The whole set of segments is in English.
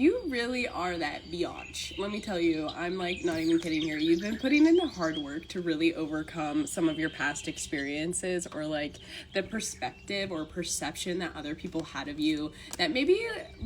you really are that biatch. Let me tell you, I'm like not even kidding here. You've been putting in the hard work to really overcome some of your past experiences, or like the perspective or perception that other people had of you, that maybe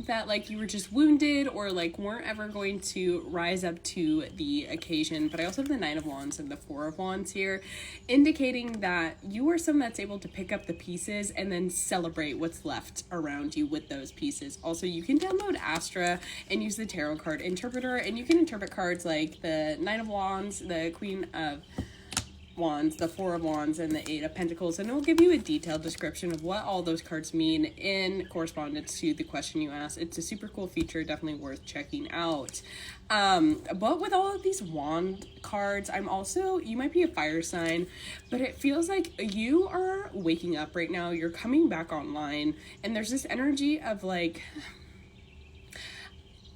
that like you were just wounded or like weren't ever going to rise up to the occasion. But I also have the Nine of Wands and the Four of Wands here, indicating that you are someone that's able to pick up the pieces and then celebrate what's left around you with those pieces. Also, you can download Astra and use the tarot card interpreter, and you can interpret cards like the Nine of Wands, the Queen of Wands, the Four of Wands, and the Eight of Pentacles, and it will give you a detailed description of what all those cards mean in correspondence to the question you asked. It's a super cool feature, definitely worth checking out. But with all of these wand cards, you might be a fire sign, but it feels like you are waking up right now, you're coming back online, and there's this energy of like,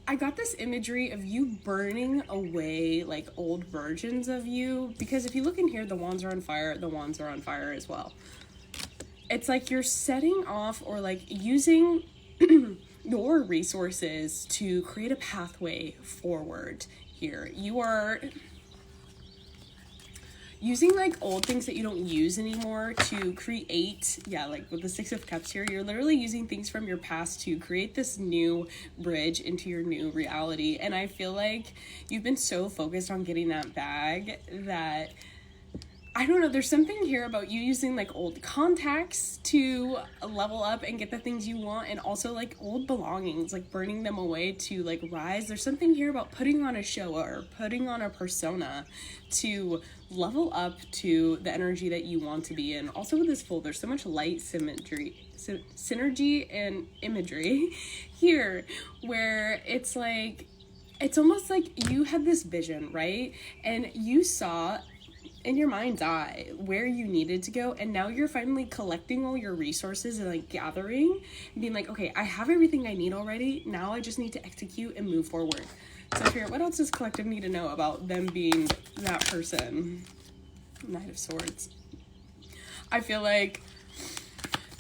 I got this imagery of you burning away like old versions of you, because if you look in here, the wands are on fire, the wands are on fire as well. It's like you're setting off or like using your resources to create a pathway forward here. You are using like old things that you don't use anymore to create, like with the Six of Cups here, you're literally using things from your past to create this new bridge into your new reality. And I feel like you've been so focused on getting that bag that, I don't know, there's something here about you using like old contacts to level up and get the things you want, and also like old belongings, like burning them away to like rise. There's something here about putting on a show or putting on a persona to level up to the energy that you want to be in. Also with this Fool, there's so much light synergy and imagery here, where it's like, it's almost like you had this vision, right? And you saw in your mind's eye where you needed to go, and now you're finally collecting all your resources and like gathering and being like, okay, I have everything I need already, now I just need to execute and move forward. So Spirit, what else does collective need to know about them being that person? Knight of Swords. I feel like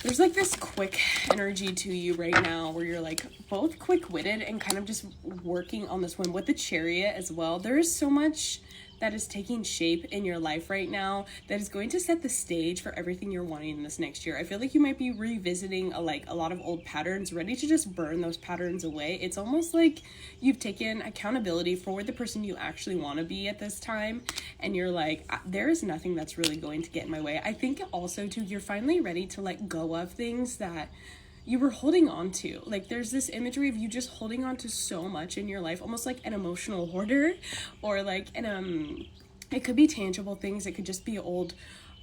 there's like this quick energy to you right now where you're like both quick-witted and kind of just working on this one with the Chariot as well. There is so much that is taking shape in your life right now that is going to set the stage for everything you're wanting in this next year. I feel like you might be revisiting a lot of old patterns, ready to just burn those patterns away. It's almost like you've taken accountability for the person you actually want to be at this time, and you're like, there is nothing that's really going to get in my way. I think also too, you're finally ready to let go of things that you were holding on to. Like there's this imagery of you just holding on to so much in your life, almost like an emotional hoarder, or like it could be tangible things, it could just be old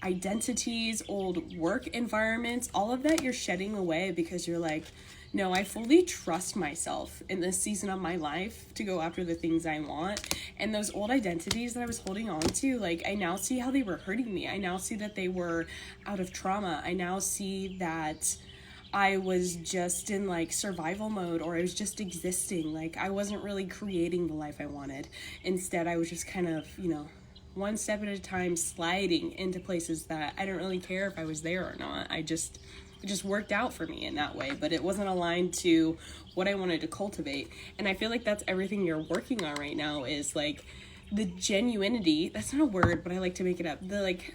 identities, old work environments, all of that you're shedding away because you're like, no, I fully trust myself in this season of my life to go after the things I want. And those old identities that I was holding on to, like I now see how they were hurting me. I now see that they were out of trauma. I now see that I was just in like survival mode, or I was just existing. Like I wasn't really creating the life I wanted. Instead, I was just kind of, one step at a time sliding into places that I didn't really care if I was there or not. It just worked out for me in that way, but it wasn't aligned to what I wanted to cultivate. And I feel like that's everything you're working on right now, is like the genuinity. That's not a word, but I like to make it up. The like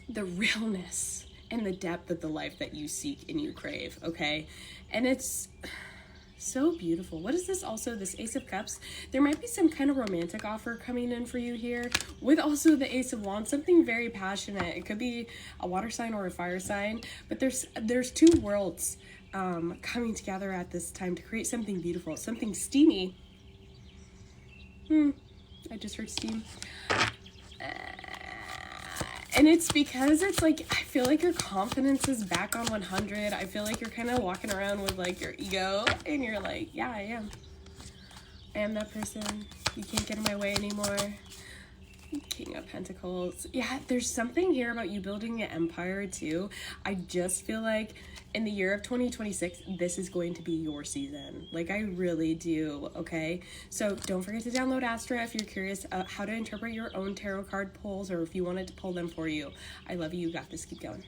the realness and the depth of the life that you seek and you crave, okay? And it's so beautiful. What is this also? This Ace of Cups. There might be some kind of romantic offer coming in for you here, with also the Ace of Wands, something very passionate. It could be a water sign or a fire sign, but there's two worlds coming together at this time to create something beautiful, something steamy. I just heard steam. And it's because it's like, I feel like your confidence is back on 100. I feel like you're kind of walking around with like your ego, and you're like, yeah, I am. I am that person. You can't get in my way anymore. King of Pentacles. Yeah, there's something here about you building an empire too. I just feel like in the year of 2026, this is going to be your season. Like I really do, okay? So don't forget to download Astra if you're curious how to interpret your own tarot card pulls, or if you wanted to pull them for you. I love you. You got this. Keep going.